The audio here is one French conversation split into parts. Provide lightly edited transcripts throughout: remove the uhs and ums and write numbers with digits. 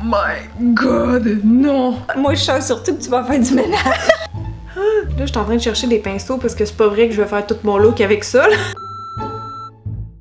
my god, non! Moi, je sens surtout que tu vas faire du ménage. Là, je suis en train de chercher des pinceaux parce que c'est pas vrai que je vais faire tout mon look avec ça, là.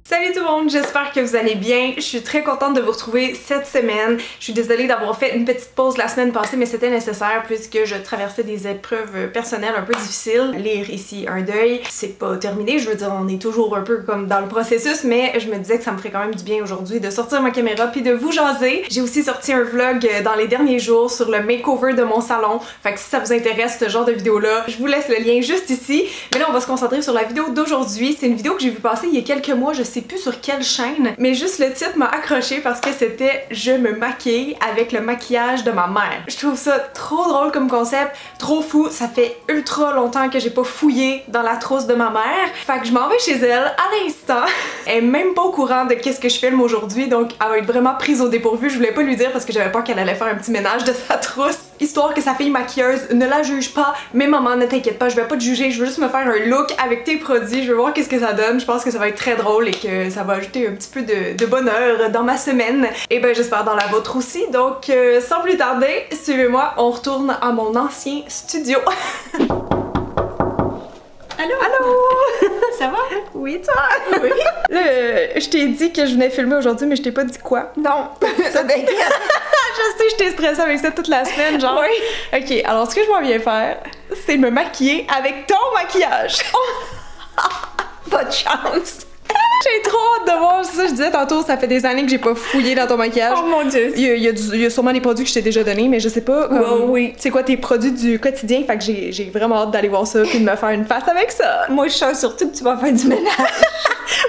Salut tout le monde, j'espère que vous allez bien. Je suis très contente de vous retrouver cette semaine. Je suis désolée d'avoir fait une petite pause la semaine passée, mais c'était nécessaire puisque je traversais des épreuves personnelles un peu difficiles. Lire ici un deuil, c'est pas terminé, je veux dire, on est toujours un peu comme dans le processus, mais je me disais que ça me ferait quand même du bien aujourd'hui de sortir ma caméra puis de vous jaser. J'ai aussi sorti un vlog dans les derniers jours sur le makeover de mon salon, fait que si ça vous intéresse ce genre de vidéo-là, je vous laisse le lien juste ici. Mais là, on va se concentrer sur la vidéo d'aujourd'hui. C'est une vidéo que j'ai vu passer il y a quelques mois, je sais plus sur quelle chaîne, mais juste le titre m'a accroché parce que c'était je me maquille avec le maquillage de ma mère. Je trouve ça trop drôle comme concept, trop fou. Ça fait ultra longtemps que j'ai pas fouillé dans la trousse de ma mère, fait que je m'en vais chez elle à l'instant. Elle est même pas au courant de qu'est-ce que je filme aujourd'hui, donc elle va être vraiment prise au dépourvu. Je voulais pas lui dire parce que j'avais peur qu'elle allait faire un petit ménage de sa trousse, histoire que sa fille maquilleuse ne la juge pas. Mais maman, ne t'inquiète pas, je vais pas te juger, je veux juste me faire un look avec tes produits, je veux voir qu'est-ce que ça donne. Je pense que ça va être très drôle et que ça va ajouter un petit peu de bonheur dans ma semaine. Et ben j'espère dans la vôtre aussi. Donc sans plus tarder, suivez-moi, on retourne à mon ancien studio. Allô? Allô? Ça va? Oui, toi? Oui. Là, je t'ai dit que je venais filmer aujourd'hui, mais je t'ai pas dit quoi. Non, ça t'inquiète. Je sais, je t'ai stressée avec ça toute la semaine, genre. Oui. Ok, alors ce que je m'en viens faire, c'est me maquiller avec ton maquillage. Pas de chance. J'ai trop hâte de voir ça. Je disais tantôt, ça fait des années que j'ai pas fouillé dans ton maquillage. Oh mon dieu. Il y a sûrement des produits que je t'ai déjà donnés, mais je sais pas. Oui. C'est quoi tes produits du quotidien? Fait que j'ai vraiment hâte d'aller voir ça puis de me faire une face avec ça. Moi, je sens surtout que tu vas faire du ménage.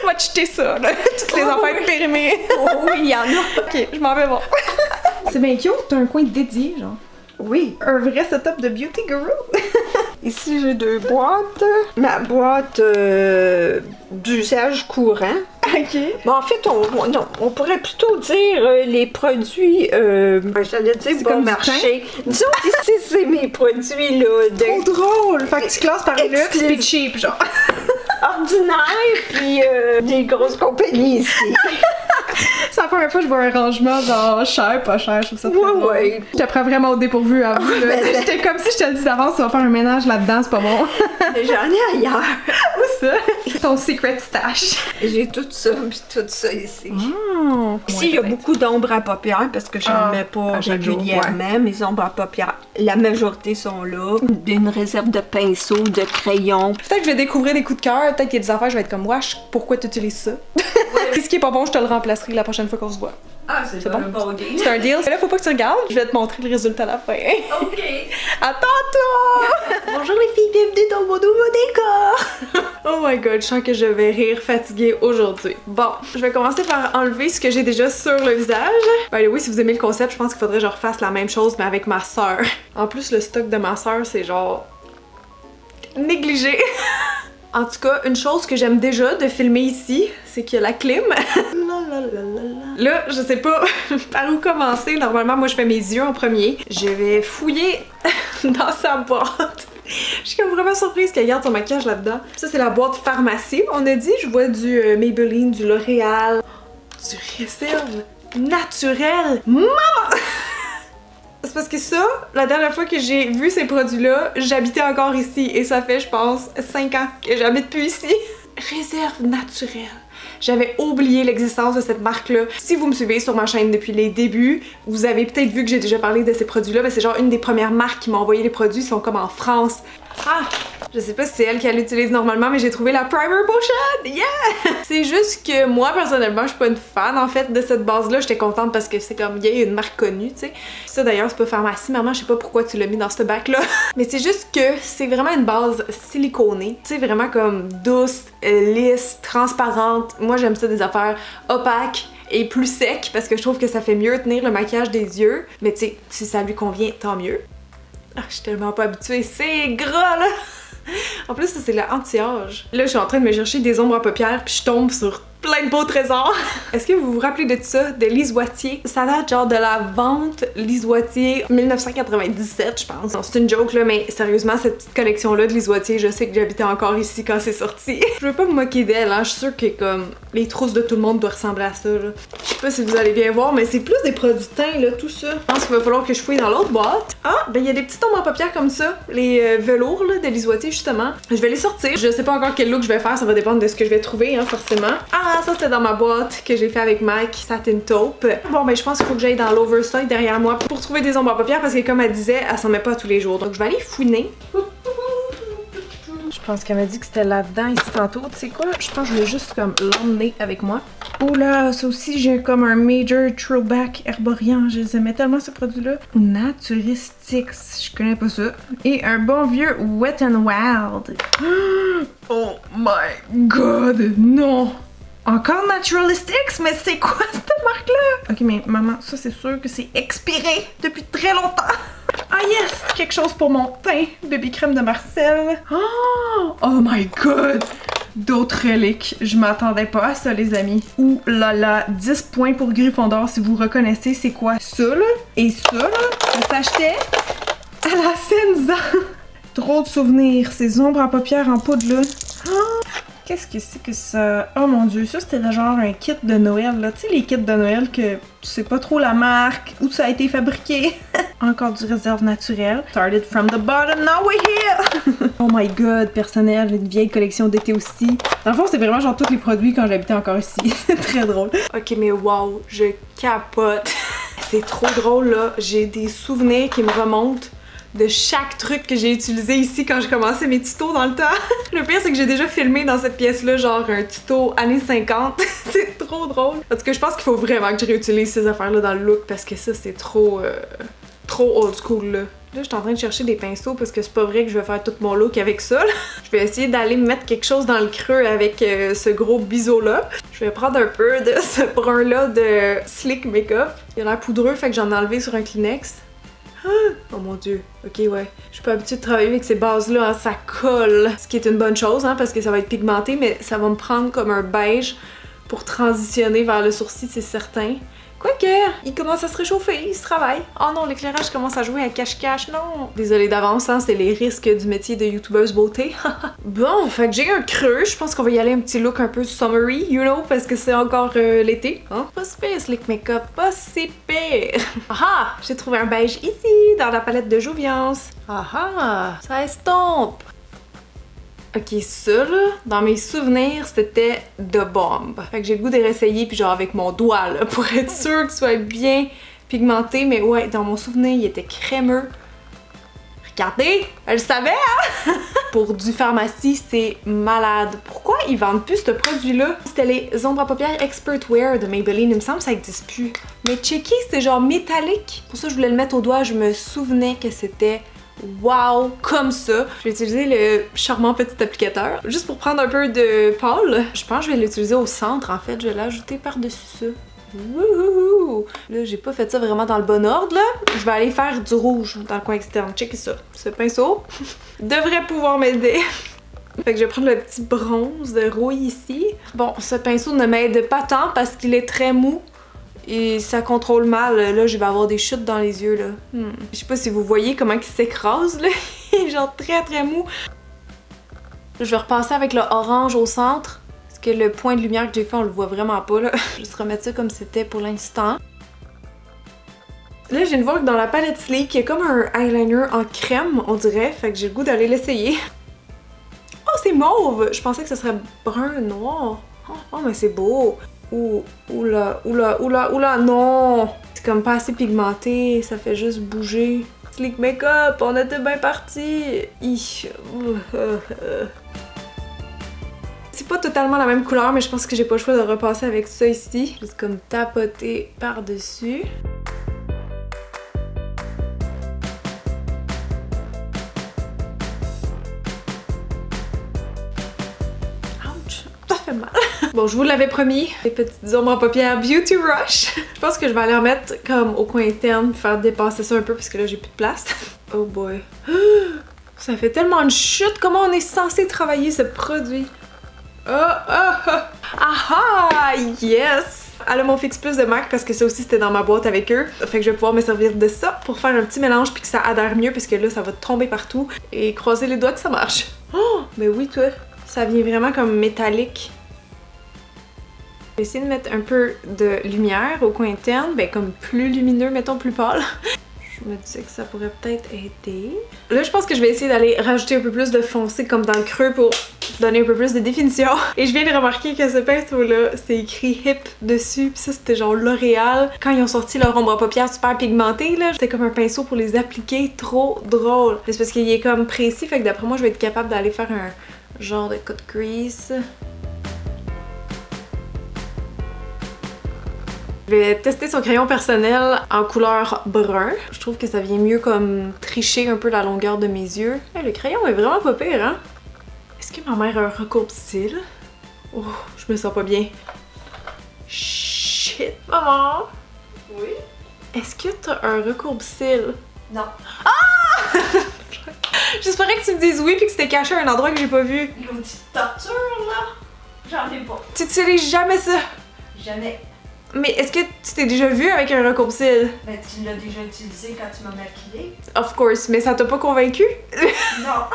Moi, jeter ça, là. Toutes les affaires périmées. Oui, il y en a. Ok, je m'en vais voir. C'est bien cute, t'as un coin dédié, genre. Oui. Un vrai setup de beauty guru. Ici, j'ai deux boîtes. Ma boîte d'usage courant. Ok. Bon, en fait, on pourrait plutôt dire les produits, j'allais dire bon marché. Disons qu'ici, c'est mes produits, là, Trop drôle! Fait que tu classes par luxe Exclusive. pis cheap, genre. ordinaires, puis des grosses compagnies ici. C'est la première fois que je vois un rangement genre cher, pas cher, je trouve ça très drôle. Ouais. Je te prends vraiment au dépourvu à vous, là. J'étais comme si je te le dis d'avance, tu vas faire un ménage là-dedans, c'est pas bon. J'en ai ailleurs. Où ça? Ton secret stash. J'ai tout ça, puis tout ça ici. Mmh. Ici, il y a beaucoup d'ombres à paupières parce que j'en mets pas régulièrement. Mes ombres à paupières, la majorité sont là. Une réserve de pinceaux, de crayons. Peut-être que je vais découvrir des coups de cœur, peut-être qu'il y a des affaires, je vais être comme, wesh, pourquoi tu utilises ça? Puis ce qui est pas bon, je te le remplacerai la prochaine fois qu'on se voit. Ah, c'est bon? un bon deal. C'est un deal. Mais là, faut pas que tu regardes, je vais te montrer le résultat à la fin. OK. À tantôt! Bonjour les filles, bienvenue dans mon nouveau décor! Oh my god, je sens que je vais rire fatiguée aujourd'hui. Bon, je vais commencer par enlever ce que j'ai déjà sur le visage. Ben oui, si vous aimez le concept, je pense qu'il faudrait que je refasse la même chose, mais avec ma sœur. En plus, le stock de ma sœur, c'est genre... négligé. En tout cas, une chose que j'aime déjà de filmer ici, c'est qu'il y a la clim. Là, je sais pas par où commencer. Normalement, moi, je fais mes yeux en premier. Je vais fouiller dans sa boîte. Je suis comme vraiment surprise qu'elle garde son maquillage là-dedans. Ça, c'est la boîte pharmacie, on a dit. Je vois du Maybelline, du L'Oréal, du Réserve naturel. Maman! C'est parce que ça, la dernière fois que j'ai vu ces produits-là, j'habitais encore ici et ça fait, je pense, 5 ans que j'habite plus ici. Réserve naturelle. J'avais oublié l'existence de cette marque-là. Si vous me suivez sur ma chaîne depuis les débuts, vous avez peut-être vu que j'ai déjà parlé de ces produits-là. C'est genre une des premières marques qui m'a envoyé les produits. Ils sont comme en France. Ah! Je sais pas si c'est elle qui l'utilise normalement, mais j'ai trouvé la Primer Potion! Yeah! C'est juste que moi, personnellement, je suis pas une fan, en fait, de cette base-là. J'étais contente parce que c'est comme, il y a une marque connue, tu sais. Ça, d'ailleurs, c'est pas pharmacie. Maman, je sais pas pourquoi tu l'as mis dans ce bac-là. Mais c'est juste que c'est vraiment une base siliconée. Tu sais, vraiment comme douce, lisse, transparente. Moi, j'aime ça des affaires opaques et plus secs parce que je trouve que ça fait mieux tenir le maquillage des yeux. Mais tu sais, si ça lui convient, tant mieux. Ah, je suis tellement pas habituée. C'est gras, là! En plus, ça, c'est le anti-âge. Là, je suis en train de me chercher des ombres à paupières puis je tombe sur plein de beaux trésors. Est-ce que vous vous rappelez de tout ça? De Lise Wattier? Ça date genre de la vente Lise Wattier 1997, je pense. Non, c'est une joke là, mais sérieusement, cette petite collection-là de Lise Wattier, je sais que j'habitais encore ici quand c'est sorti. Je veux pas me moquer d'elle, hein. Je suis sûre que comme les trousses de tout le monde doivent ressembler à ça, là. Je sais pas si vous allez bien voir, mais c'est plus des produits teints, là, tout ça. Je pense qu'il va falloir que je fouille dans l'autre boîte. Ah, ben il y a des petits ombres à paupières comme ça, les velours, là, de l'Isoitier, justement. Je vais les sortir. Je sais pas encore quel look je vais faire, ça va dépendre de ce que je vais trouver, hein, forcément. Ah, ça c'était dans ma boîte que j'ai fait avec Mike, Satin Taupe. Bon, ben je pense qu'il faut que j'aille dans l'Overstock derrière moi pour trouver des ombres à paupières parce que comme elle disait, elle s'en met pas tous les jours. Donc je vais aller fouiner. Je pense qu'elle m'a dit que c'était là-dedans ici tantôt. Tu sais quoi? Je pense que je vais juste comme l'emmener avec moi. Oh là, ça aussi, j'ai comme un major throwback herborian. Je les aimais tellement ce produit-là. Naturistics, je connais pas ça. Et un bon vieux Wet n Wild. Oh my god, non! Encore Naturalistics? Mais c'est quoi cette marque-là? Ok, mais maman, ça c'est sûr que c'est expiré depuis très longtemps. Ah yes! Quelque chose pour mon teint. Baby crème de Marcel. Oh my god! D'autres reliques. Je m'attendais pas à ça, les amis. Ouh là là, 10 points pour Gryffondor si vous reconnaissez c'est quoi ça, là. Et ça, là, ça s'achetait à la Senza. Trop de souvenirs. Ces ombres à paupières en poudre, là. Qu'est-ce que c'est que ça? Oh mon dieu, ça c'était genre un kit de Noël, là. Tu sais, les kits de Noël que tu sais pas trop la marque, où ça a été fabriqué. Encore du réserve naturelle. Started from the bottom, now we're here! Oh my god, personnel, une vieille collection d'été aussi. Dans le fond, c'est vraiment genre tous les produits quand j'habitais encore ici. C'est très drôle. Ok, mais wow, je capote. C'est trop drôle, là. J'ai des souvenirs qui me remontent de chaque truc que j'ai utilisé ici quand j'ai commencé mes tutos dans le temps. Le pire, c'est que j'ai déjà filmé dans cette pièce-là, genre un tuto années 50. C'est trop drôle. En tout cas, je pense qu'il faut vraiment que je réutilise ces affaires-là dans le look parce que ça, c'est trop old school, là. Là, je suis en train de chercher des pinceaux parce que c'est pas vrai que je vais faire tout mon look avec ça, là. Je vais essayer d'aller me mettre quelque chose dans le creux avec ce gros biseau-là. Je vais prendre un peu de ce brun-là de Slick Makeup. Il a l'air poudreux, fait que j'en ai enlevé sur un Kleenex. Oh mon dieu, ok ouais. Je suis pas habituée de travailler avec ces bases-là, hein, ça colle. Ce qui est une bonne chose, hein, parce que ça va être pigmenté, mais ça va me prendre comme un beige pour transitionner vers le sourcil, c'est certain. Quoique, il commence à se réchauffer, il se travaille. Oh non, l'éclairage commence à jouer à cache-cache, non! Désolée d'avance, hein, c'est les risques du métier de youtubeuse beauté. Bon, fait que j'ai un creux, je pense qu'on va y aller un petit look un peu summery, you know, parce que c'est encore l'été. Hein? Pas si pire, Slick Makeup, pas si pire! Ah! J'ai trouvé un beige ici, dans la palette de Jouviance. Ah! Ça estompe! Ok, ça là, dans mes souvenirs, c'était The Bomb. Fait que j'ai le goût de réessayer, puis genre avec mon doigt là, pour être sûr qu'il soit bien pigmenté. Mais ouais, dans mon souvenir, il était crémeux. Regardez, elle le savait, hein? Pour du pharmacie, c'est malade. Pourquoi ils vendent plus ce produit-là? C'était les ombres à paupières Expert Wear de Maybelline. Il me semble que ça n'existe plus. Mais checker, c'est genre métallique. Pour ça, je voulais le mettre au doigt. Je me souvenais que c'était wow, comme ça. Je vais utiliser le charmant petit applicateur. Juste pour prendre un peu de pâle. Je pense que je vais l'utiliser au centre, en fait. Je vais l'ajouter par-dessus ça. Wouhou! Là, j'ai pas fait ça vraiment dans le bon ordre, là. Je vais aller faire du rouge dans le coin externe. Checkez ça. Ce pinceau devrait pouvoir m'aider. Fait que je vais prendre le petit bronze de rouille ici. Bon, ce pinceau ne m'aide pas tant parce qu'il est très mou. Et ça contrôle mal, là je vais avoir des chutes dans les yeux là. Je sais pas si vous voyez comment il s'écrase là, genre très mou. Je vais repasser avec le orange au centre, parce que le point de lumière que j'ai fait on le voit vraiment pas là. Je vais juste remettre ça comme c'était pour l'instant. Là je viens de voir que dans la palette Sleek, il y a comme un eyeliner en crème on dirait, fait que j'ai le goût d'aller l'essayer. Oh c'est mauve! Je pensais que ce serait brun noir. Oh mais c'est beau! Oula, non! C'est comme pas assez pigmenté, ça fait juste bouger. Slick Makeup, on était bien partis! C'est pas totalement la même couleur, mais je pense que j'ai pas le choix de repasser avec ça ici. Juste comme tapoter par-dessus. Mal. Bon, je vous l'avais promis, les petites ombres en paupières Beauty Rush. Je pense que je vais aller en mettre comme au coin interne, faire dépasser ça un peu parce que là j'ai plus de place. Oh boy. Ça fait tellement de chute. Comment on est censé travailler ce produit? Aha! Yes! Elle a mon Fix Plus de MAC parce que ça aussi c'était dans ma boîte avec eux. Fait que je vais pouvoir me servir de ça pour faire un petit mélange puis que ça adhère mieux parce que là ça va tomber partout. Et croiser les doigts que ça marche. Oh! Mais oui toi! Ça vient vraiment comme métallique. Je vais essayer de mettre un peu de lumière au coin interne, ben comme plus lumineux, mettons plus pâle. Je me disais que ça pourrait peut-être aider. Là, je pense que je vais essayer d'aller rajouter un peu plus de foncé comme dans le creux pour donner un peu plus de définition. Et je viens de remarquer que ce pinceau-là, c'est écrit HIP dessus. Puis ça, c'était genre L'Oréal. Quand ils ont sorti leur ombre à paupières super pigmentée, là, c'était comme un pinceau pour les appliquer. Trop drôle. C'est parce qu'il est comme précis, fait que d'après moi, je vais être capable d'aller faire un genre de cut crease. Je vais tester son crayon personnel en couleur brun. Je trouve que ça vient mieux comme tricher un peu la longueur de mes yeux. Hey, le crayon est vraiment pas pire, hein? Est-ce que ma mère a un recourbe-cils? Oh, je me sens pas bien. Shit! Maman! Oui? Est-ce que t'as un recourbe-cils? Non. Ah! J'espérais que tu me dises oui puis que c'était caché à un endroit que j'ai pas vu. L'outil de torture, là? J'en ai pas. Tu utilises jamais ça? Jamais. Mais est-ce que tu t'es déjà vu avec un recourbe-cils? Ben, tu l'as déjà utilisé quand tu m'as maquillée. Of course, mais ça t'a pas convaincu? Non.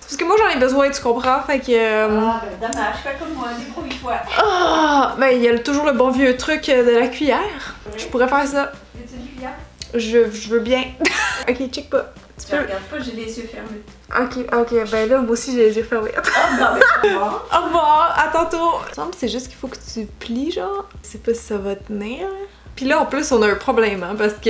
Parce que moi j'en ai besoin, tu comprends? Fait que. Ah, ben dommage, fais comme moi, débrouille-toi. Ah! Ben, il y a toujours le bon vieux truc de la cuillère. Oui. Je pourrais faire ça. Veux-tu une cuillère? Je veux bien. Ok, check pas. Tu regardes pas, j'ai les yeux fermés. Ok, ben là, moi aussi j'ai les yeux fermés. Oh, non, mais au revoir. Au revoir, à tantôt! Il me semble que c'est juste qu'il faut que tu plies, genre. Je sais pas si ça va tenir. Puis là, en plus, on a un problème, hein, parce que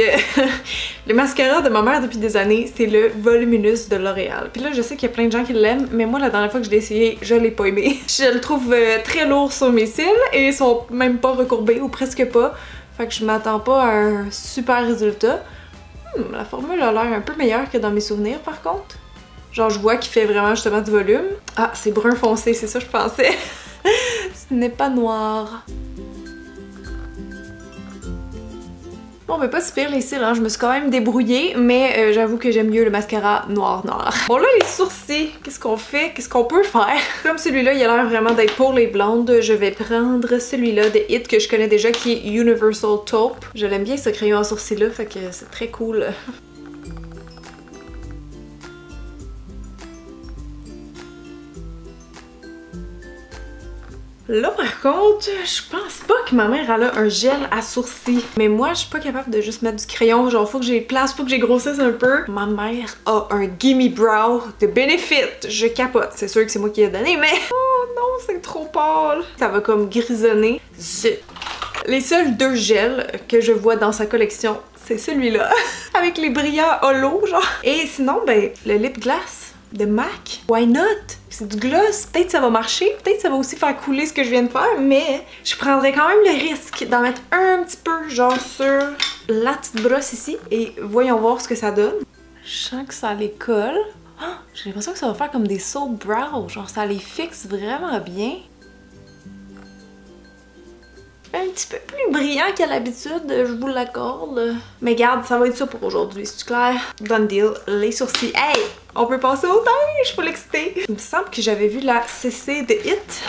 le mascara de ma mère depuis des années, c'est le Voluminous de L'Oréal. Puis là, je sais qu'il y a plein de gens qui l'aiment, mais moi, la dernière fois que je l'ai essayé, je l'ai pas aimé. Je le trouve très lourd sur mes cils et ils sont même pas recourbés ou presque pas. Fait que je m'attends pas à un super résultat. La formule a l'air un peu meilleure que dans mes souvenirs, par contre. Genre, je vois qu'il fait vraiment justement du volume. Ah, c'est brun foncé, c'est ça que je pensais. Ce n'est pas noir. Bon, mais pas si pire les cils, hein. Je me suis quand même débrouillée, mais j'avoue que j'aime mieux le mascara noir. Bon là, les sourcils, qu'est-ce qu'on fait? Qu'est-ce qu'on peut faire? Comme celui-là, il a l'air vraiment d'être pour les blondes, je vais prendre celui-là de It que je connais déjà qui est Universal Taupe. Je l'aime bien ce crayon à sourcils-là, fait que c'est très cool. Là, par contre, je pense pas que ma mère elle a un gel à sourcils. Mais moi, je suis pas capable de juste mettre du crayon. Genre, faut que j'ai place, faut que j'ai grossisse un peu. Ma mère a un Gimme Brow de Benefit. Je capote. C'est sûr que c'est moi qui l'ai donné, mais... Oh non, c'est trop pâle. Ça va comme grisonner. Zut. Les seuls deux gels que je vois dans sa collection, c'est celui-là. Avec les brillants holo, genre. Et sinon, ben, le lip gloss de MAC. Why not? C'est du gloss, peut-être ça va marcher, peut-être ça va aussi faire couler ce que je viens de faire, mais je prendrais quand même le risque d'en mettre un petit peu, genre sur la petite brosse ici, et voyons voir ce que ça donne. Je sens que ça les colle. Oh, j'ai l'impression que ça va faire comme des soap brows, genre ça les fixe vraiment bien. Un petit peu plus brillant qu'à l'habitude, je vous l'accorde. Mais garde, ça va être ça pour aujourd'hui, c'est clair? Done deal, les sourcils. Hey! On peut passer au teint, je suis full excitée. Il me semble que j'avais vu la CC de It.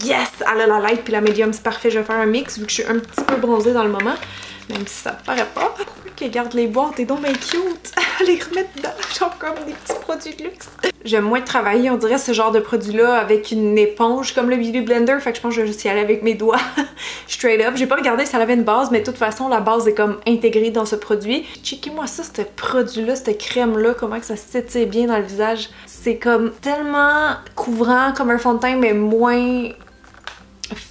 Yes! Elle a la light puis la medium, c'est parfait. Je vais faire un mix vu que je suis un petit peu bronzée dans le moment. Même si ça paraît pas. Ok, garde les boîtes, t'es donc bien cute. Les remettre dedans, genre comme des petits produits de luxe. J'aime moins travailler, on dirait, ce genre de produit-là avec une éponge comme le Beauty Blender. Fait que je pense que je vais juste y aller avec mes doigts. Straight up. J'ai pas regardé si elle avait une base, mais de toute façon, la base est comme intégrée dans ce produit. Checkez-moi ça, ce produit-là, cette crème-là, comment que ça s'étire bien dans le visage. C'est comme tellement couvrant, comme un fond de teint, mais moins...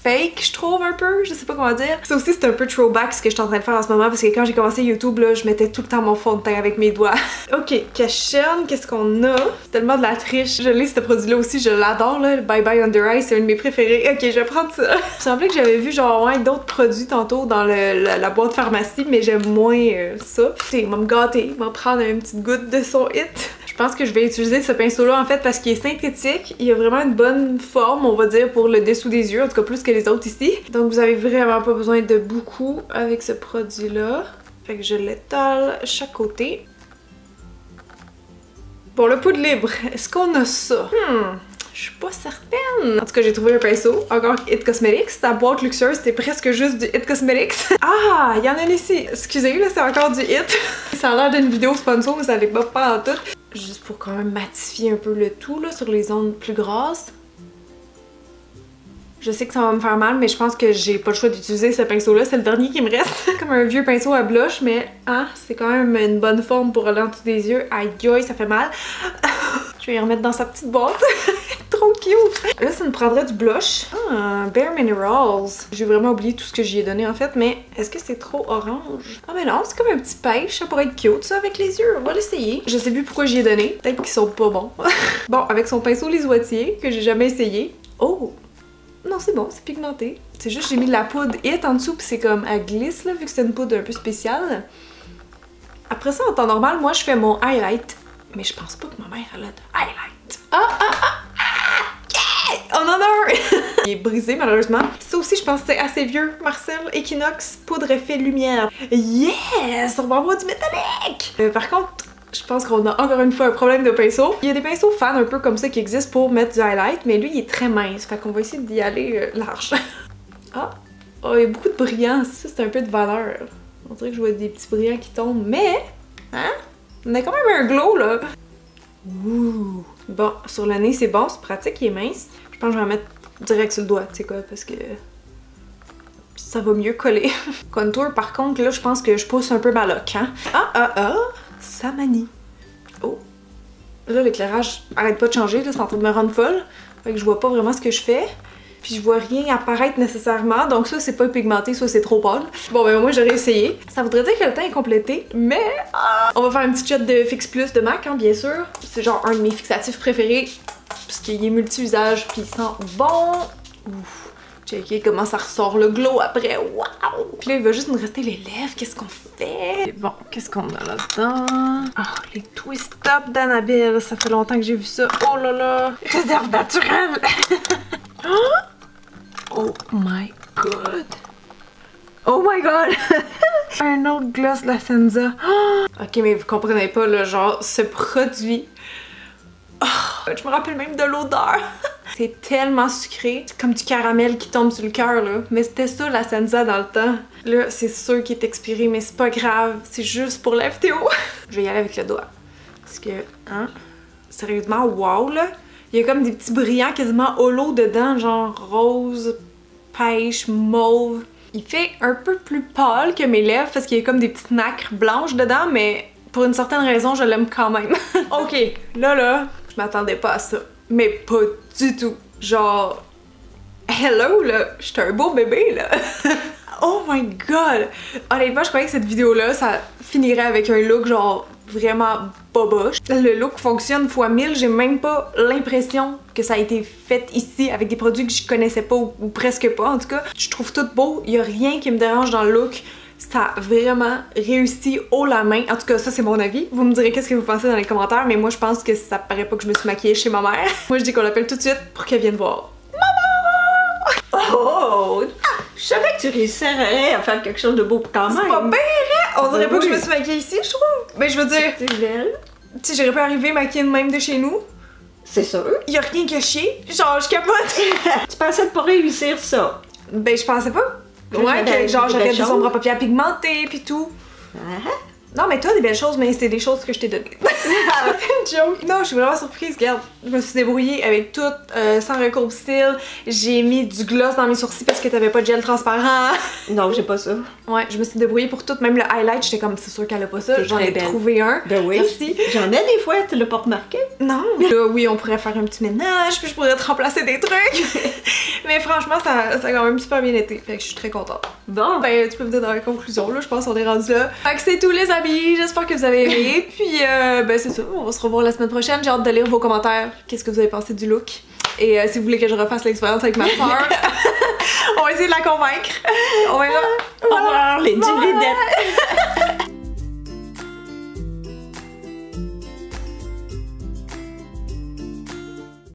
fake, je trouve un peu, je sais pas comment dire. Ça aussi c'est un peu throwback ce que je suis en train de faire en ce moment parce que quand j'ai commencé YouTube là, je mettais tout le temps mon fond de teint avec mes doigts. Ok, Cachan, qu'est-ce qu'on a? C'est tellement de la triche. Je l'ai ce produit là aussi, je l'adore là, le Bye Bye Under Eye, c'est un de mes préférés. Ok, je vais prendre ça. Il me semblait que j'avais vu genre ouais, d'autres produits tantôt dans la boîte pharmacie, mais j'aime moins ça. Il va me gâter, il va me prendre une petite goutte de son It. Je pense que je vais utiliser ce pinceau-là en fait parce qu'il est synthétique. Il a vraiment une bonne forme, on va dire, pour le dessous des yeux, en tout cas plus que les autres ici. Donc vous avez vraiment pas besoin de beaucoup avec ce produit-là. Fait que je l'étale chaque côté. Bon, le poudre libre, est-ce qu'on a ça? Je suis pas certaine. En tout cas, j'ai trouvé un pinceau, encore It Cosmetics. Sa boîte luxueuse, c'était presque juste du It Cosmetics. Ah, il y en a une ici. Excusez, là, c'est encore du It. Ça a l'air d'une vidéo sponsor, mais ça l'est pas en tout. Juste pour quand même matifier un peu le tout, là, sur les zones plus grasses. Je sais que ça va me faire mal, mais je pense que j'ai pas le choix d'utiliser ce pinceau-là. C'est le dernier qui me reste. Comme un vieux pinceau à blush, mais c'est quand même une bonne forme pour aller en dessous des yeux. Aïe aïe, ça fait mal. Je vais y remettre dans sa petite boîte. Trop cute! Là, ça me prendrait du blush. Bare Minerals. J'ai vraiment oublié tout ce que j'y ai donné en fait, mais est-ce que c'est trop orange? Ah mais non, c'est comme un petit pêche, ça pourrait être cute ça avec les yeux. On va l'essayer. Je sais plus pourquoi j'y ai donné. Peut-être qu'ils sont pas bons. Bon, avec son pinceau lisoitier, que j'ai jamais essayé. Oh! Non, c'est bon, c'est pigmenté. C'est juste j'ai mis de la poudre hit en dessous, puis c'est comme elle glisse là, vu que c'est une poudre un peu spéciale. Après ça, en temps normal, moi je fais mon highlight. Mais je pense pas que ma mère elle a de highlight. On en a un! Il est brisé malheureusement. Ça aussi, je pense que c'est assez vieux. Marcel Equinox, poudre effet lumière. Yes! On va avoir du métallique! Par contre, je pense qu'on a encore une fois un problème de pinceau. Il y a des pinceaux fans un peu comme ça qui existent pour mettre du highlight, mais lui il est très mince, fait qu'on va essayer d'y aller large. Il y a beaucoup de brillants, ça c'est un peu de valeur. On dirait que je vois des petits brillants qui tombent, mais on a quand même un glow là. Ouh. Bon, sur le nez c'est bon, c'est pratique, il est mince. Je pense que je vais en mettre direct sur le doigt, tu sais quoi, parce que ça va mieux coller. Contour par contre, là je pense que je pousse un peu ma loque, hein. Ça manie. Oh! Là, l'éclairage arrête pas de changer, là, c'est en train de me rendre folle. Fait que je vois pas vraiment ce que je fais. Puis je vois rien apparaître nécessairement, donc soit c'est pas pigmenté, soit c'est trop pâle. Bon ben moi j'aurais essayé. Ça voudrait dire que le teint est complété, mais on va faire une petite shot de Fix Plus de MAC, hein, bien sûr. C'est genre un de mes fixatifs préférés, parce qu'il est multi-usage, puis il sent bon. Ouf! Checker comment ça ressort le glow après, waouh! Puis là, il va juste nous rester les lèvres, qu'est-ce qu'on fait? Bon, qu'est-ce qu'on a là-dedans? Les Twist Up d'Annabelle, ça fait longtemps que j'ai vu ça. Oh là là! Réserve naturelle! Oh my god! Oh my god! Un autre gloss de la Senza. Ok, mais vous comprenez pas, là, genre, ce produit... je me rappelle même de l'odeur! C'est tellement sucré, c'est comme du caramel qui tombe sur le cœur là. Mais c'était ça la Senza dans le temps. Là, c'est sûr qu'il est expiré, mais c'est pas grave, c'est juste pour la vidéo. Je vais y aller avec le doigt. Parce que, sérieusement, wow là. Il y a comme des petits brillants quasiment holo dedans, genre rose, pêche, mauve. Il fait un peu plus pâle que mes lèvres parce qu'il y a comme des petites nacres blanches dedans, mais pour une certaine raison, je l'aime quand même. Ok, là, je m'attendais pas à ça. Mais pas du tout. Genre, hello là, j'étais un beau bébé là. Oh my god! Honnêtement, je croyais que cette vidéo-là, ça finirait avec un look genre vraiment boboche. Le look fonctionne x 1000, j'ai même pas l'impression que ça a été fait ici avec des produits que je connaissais pas ou presque pas. En tout cas, je trouve tout beau, il y a rien qui me dérange dans le look. Ça a vraiment réussi haut la main. En tout cas, ça c'est mon avis. Vous me direz qu'est-ce que vous pensez dans les commentaires, mais moi je pense que ça paraît pas que je me suis maquillée chez ma mère. Moi je dis qu'on l'appelle tout de suite pour qu'elle vienne voir. Maman! Oh! Je savais que tu réussirais à faire quelque chose de beau quand même. C'est pas pire! On dirait pas que je me suis maquillée ici, je trouve. Mais je veux dire... C'est belle. Tu sais, j'aurais pas arrivé maquillée de même de chez nous. C'est sûr. Y a rien que chier. Genre, je capote. Tu pensais pas réussir ça? Ben, je pensais pas. Ouais, que genre j'avais des ombres à paupières pigmentées pis tout. Non, mais toi, des belles choses, mais c'est des choses que je t'ai données. C'est une joke. Non, je suis vraiment surprise. Regarde, je me suis débrouillée avec tout, sans recours style. J'ai mis du gloss dans mes sourcils parce que t'avais pas de gel transparent. Non, j'ai pas ça. Ouais, je me suis débrouillée pour tout. Même le highlight, j'étais comme, c'est sûr qu'elle a pas ça. J'en ai trouvé un. Ben oui. Merci. J'en ai des fois, tu l'as pas remarqué? Non. Là, oui, on pourrait faire un petit ménage, puis je pourrais te remplacer des trucs. Mais franchement, ça a quand même super bien été. Fait que je suis très contente. Bon. Ben, tu peux venir dans la conclusion, là. Je pense qu'on est rendu là. Fait que c'est tout, les amis. J'espère que vous avez aimé. Puis, ben, c'est ça. On va se revoir la semaine prochaine. J'ai hâte de lire vos commentaires. Qu'est-ce que vous avez pensé du look? Et si vous voulez que je refasse l'expérience avec ma soeur, on va essayer de la convaincre. On va là. Au revoir, les dividendes.